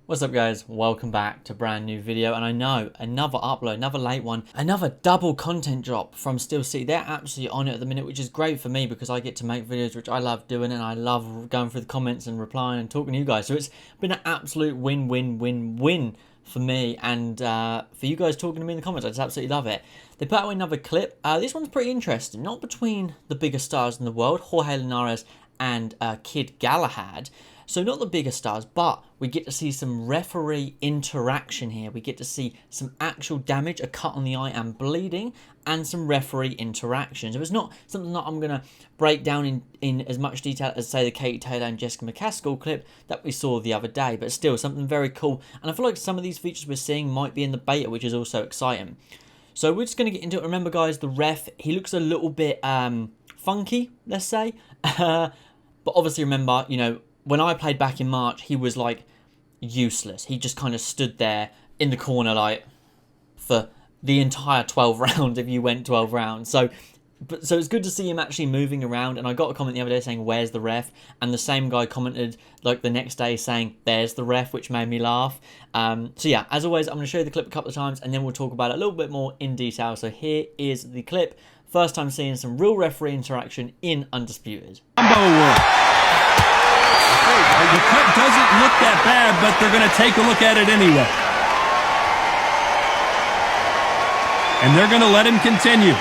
What's up guys, welcome back to a brand new video, and I know, another upload, another late one, another double content drop from Steel City. They're absolutely on it at the minute, which is great for me because I get to make videos which I love doing, and I love going through the comments and replying and talking to you guys. So it's been an absolute win for me and for you guys talking to me in the comments. I just absolutely love it. They put out another clip. This one's pretty interesting, not between the biggest stars in the world, Jorge Linares and Kid Galahad. So not the biggest stars, but we get to see some referee interaction here. We get to see some actual damage, a cut on the eye and bleeding, and some referee interaction. So it's not something that I'm going to break down in as much detail as, say, the Katie Taylor and Jessica McCaskill clip that we saw the other day, but still something very cool. And I feel like some of these features we're seeing might be in the beta, which is also exciting. So we're just going to get into it. Remember, guys, the ref, he looks a little bit funky, let's say. But obviously, remember, you know, when I played back in March, he was like useless. He just kind of stood there in the corner like for the entire 12 rounds if you went 12 rounds. So it's good to see him actually moving around. And I got a comment the other day saying, "Where's the ref?" And the same guy commented like the next day saying, "There's the ref," which made me laugh. So yeah, as always, I'm going to show you the clip a couple of times and then we'll talk about it a little bit more in detail. So here is the clip. First time seeing some real referee interaction in Undisputed. The cut doesn't look that bad, but they're going to take a look at it anyway. And they're going to let him continue.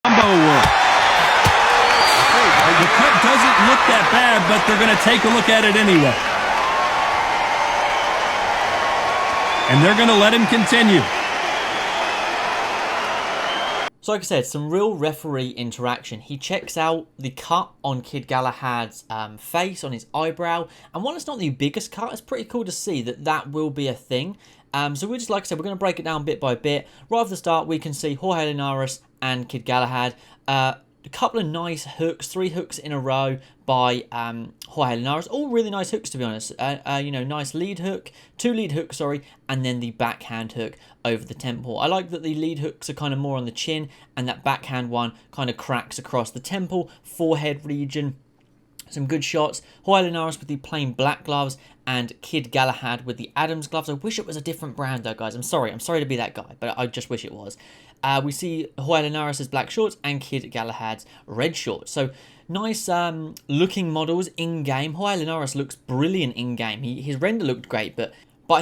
Combo work. The cut doesn't look that bad, but they're going to take a look at it anyway. And they're going to let him continue. So like I said, some real referee interaction. He checks out the cut on Kid Galahad's face, on his eyebrow. And while it's not the biggest cut, it's pretty cool to see that that will be a thing. So we're just, like I said, we're going to break it down bit by bit. Right off the start, we can see Jorge Linares and Kid Galahad. A couple of nice hooks, 3 hooks in a row by Jorge Linares. All really nice hooks, to be honest. You know, nice lead hook, 2 lead hooks, sorry, and then the backhand hook over the temple. I like that the lead hooks are kind of more on the chin, and that backhand one kind of cracks across the temple, forehead region. Some good shots. Jorge Linares with the plain black gloves and Kid Galahad with the Adams gloves. I wish it was a different brand though, guys. I'm sorry to be that guy, but I just wish it was. We see Jorge Linares' black shorts and Kid Galahad's red shorts. So nice looking models in-game. Jorge Linares looks brilliant in-game. His render looked great, but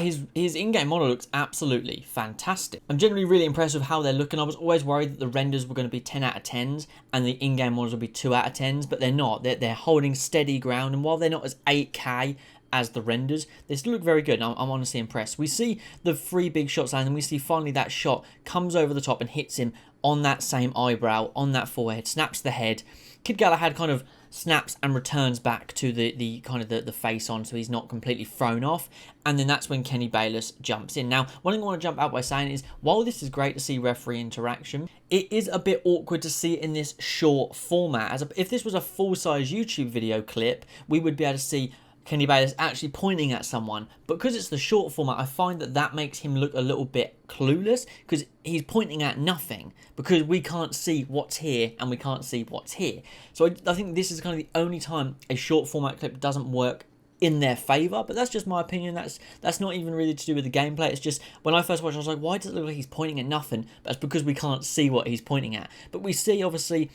his in-game model looks absolutely fantastic. I'm generally really impressed with how they're looking. I was always worried that the renders were going to be 10 out of 10s and the in-game models would be 2 out of 10s, but they're not. They're holding steady ground, and while they're not as 8K as the renders, they still look very good. I'm honestly impressed. We see the 3 big shots land, and we see finally that shot comes over the top and hits him on that same eyebrow, on that forehead, snaps the head. Kid Galahad kind of snaps and returns back to the kind of the face on, so he's not completely thrown off. And then that's when Kenny Bayless jumps in. Now, one thing I want to jump out by saying is, while this is great to see referee interaction, it is a bit awkward to see it in this short format. If this was a full-size YouTube video clip, we would be able to see Kenny Bayless actually pointing at someone, but because it's the short format, I find that makes him look a little bit clueless, because he's pointing at nothing, because we can't see what's here and we can't see what's here. So I think this is kind of the only time a short format clip doesn't work in their favor, but that's just my opinion. That's not even really to do with the gameplay. It's just, when I first watched it, I was like, why does it look like he's pointing at nothing? But it's because we can't see what he's pointing at. But we see, obviously,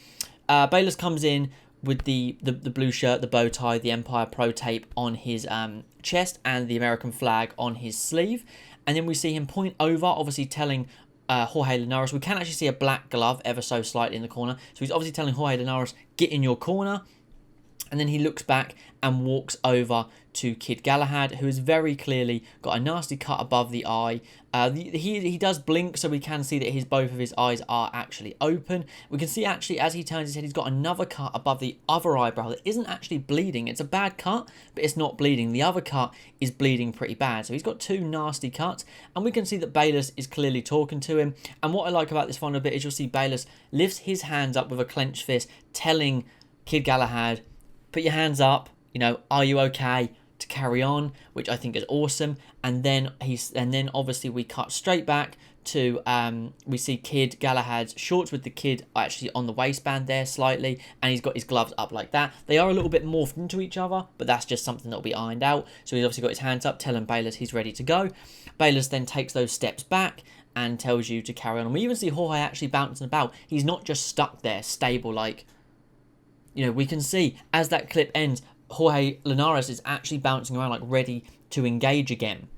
Bayless comes in with the blue shirt, the bow tie, the Empire Pro tape on his chest, and the American flag on his sleeve. And then we see him point over, obviously telling Jorge Linares. We can actually see a black glove ever so slightly in the corner. So he's obviously telling Jorge Linares, get in your corner. And then he looks back and walks over to Kid Galahad, who has very clearly got a nasty cut above the eye. He does blink, so we can see that both of his eyes are actually open. We can see actually as he turns his head, he's got another cut above the other eyebrow that isn't actually bleeding. It's a bad cut, but it's not bleeding. The other cut is bleeding pretty bad. So he's got 2 nasty cuts, and we can see that Bayless is clearly talking to him. And what I like about this final bit is you'll see Bayless lifts his hands up with a clenched fist, telling Kid Galahad, put your hands up, you know, are you okay? To carry on, which I think is awesome. and then obviously we cut straight back to we see Kid Galahad's shorts with the kid actually on the waistband there slightly, and he's got his gloves up like that. They are a little bit morphed into each other, but that's just something that'll be ironed out. So he's obviously got his hands up telling Bayless he's ready to go. Bayless then takes those steps back and tells you to carry on. And we even see Jorge actually bouncing about. He's not just stuck there stable, like, you know, we can see as that clip ends, Jorge Linares is actually bouncing around like ready to engage again,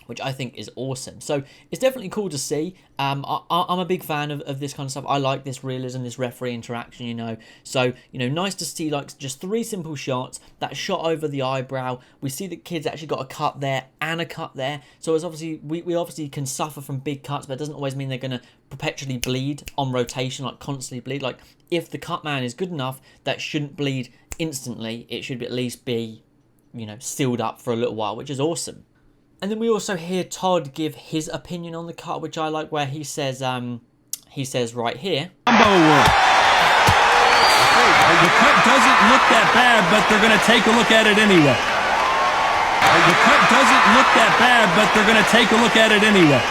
which I think is awesome. So it's definitely cool to see. I'm a big fan of this kind of stuff. I like this realism, this referee interaction, you know. So, you know, nice to see like just 3 simple shots. That shot over the eyebrow. We see the kid's actually got a cut there and a cut there. So it's obviously, we obviously can suffer from big cuts, but it doesn't always mean they're going to perpetually bleed on rotation, like constantly bleed. Like if the cut man is good enough, that shouldn't bleed instantly. It should at least be, you know, sealed up for a little while, which is awesome. And then we also hear Todd give his opinion on the cut, which I like, where he says right here, Combo work. The cut doesn't look that bad, but they're going to take a look at it anyway. The cut doesn't look that bad, but they're going to take a look at it anyway.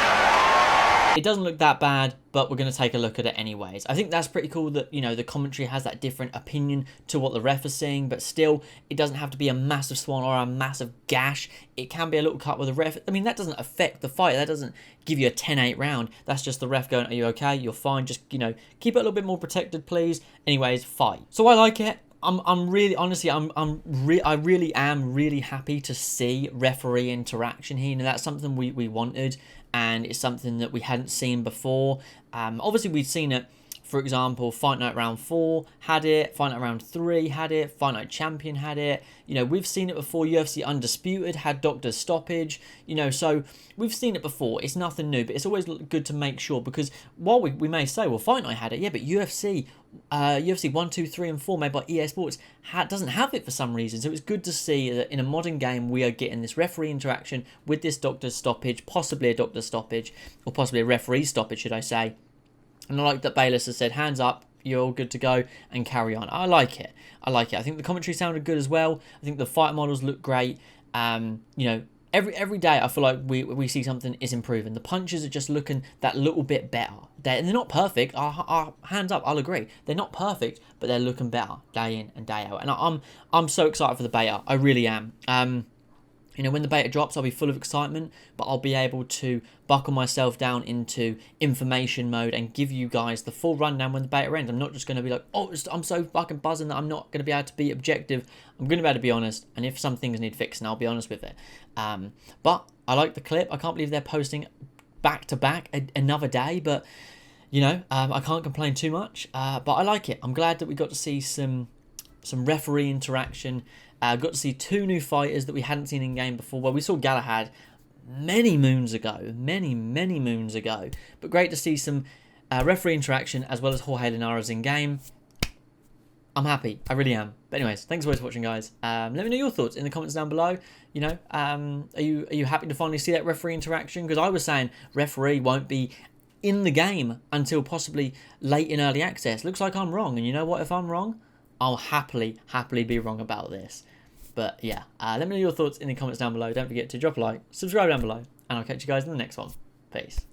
It doesn't look that bad, but we're going to take a look at it anyways. I think that's pretty cool that, you know, the commentary has that different opinion to what the ref is seeing, but still, it doesn't have to be a massive swan or a massive gash. It can be a little cut with the ref. I mean, that doesn't affect the fight. That doesn't give you a 10-8 round. That's just the ref going, are you okay? You're fine. Just, you know, keep it a little bit more protected, please. Anyways, fight. So I like it. I'm really, honestly, I really am really happy to see referee interaction here. You know, that's something we wanted, and it's something that we hadn't seen before. Obviously, we'd seen it, for example, Fight Night Round 4 had it, Fight Night Round 3 had it, Fight Night Champion had it. You know, we've seen it before. UFC Undisputed had Doctor Stoppage. You know, so we've seen it before. It's nothing new, but it's always good to make sure, because while we may say, well, Fight Night had it, yeah, but UFC 1, 2, 3, and 4 made by Esports doesn't have it for some reason. So it's good to see that in a modern game we are getting this referee interaction with this Doctor Stoppage, possibly a Doctor Stoppage, or possibly a referee stoppage, should I say. And I like that Bayless has said, hands up, you're all good to go, and carry on. I like it. I like it. I think the commentary sounded good as well. I think the fight models look great. You know, every day I feel like we see something is improving. The punches are just looking that little bit better. They're not perfect. Hands up, I'll agree. They're not perfect, but they're looking better day in and day out. And I'm so excited for the beta. I really am. You know, when the beta drops, I'll be full of excitement, but I'll be able to buckle myself down into information mode and give you guys the full rundown when the beta ends. I'm not just going to be like, oh, I'm so fucking buzzing that I'm not going to be able to be objective. I'm going to be able to be honest, and if some things need fixing, I'll be honest with it. But I like the clip. I can't believe they're posting back to back another day, but, you know, I can't complain too much. But I like it. I'm glad that we got to see some referee interaction. Got to see 2 new fighters that we hadn't seen in game before. Well, we saw Galahad many moons ago, many moons ago. But great to see some referee interaction as well as Jorge Linares in game. I'm happy. I really am. But anyways, thanks for watching, guys. Let me know your thoughts in the comments down below. You know, are you happy to finally see that referee interaction? Because I was saying referee won't be in the game until possibly late in early access. Looks like I'm wrong. And you know what? If I'm wrong, I'll happily be wrong about this. But yeah, let me know your thoughts in the comments down below. Don't forget to drop a like, subscribe down below, and I'll catch you guys in the next one. Peace.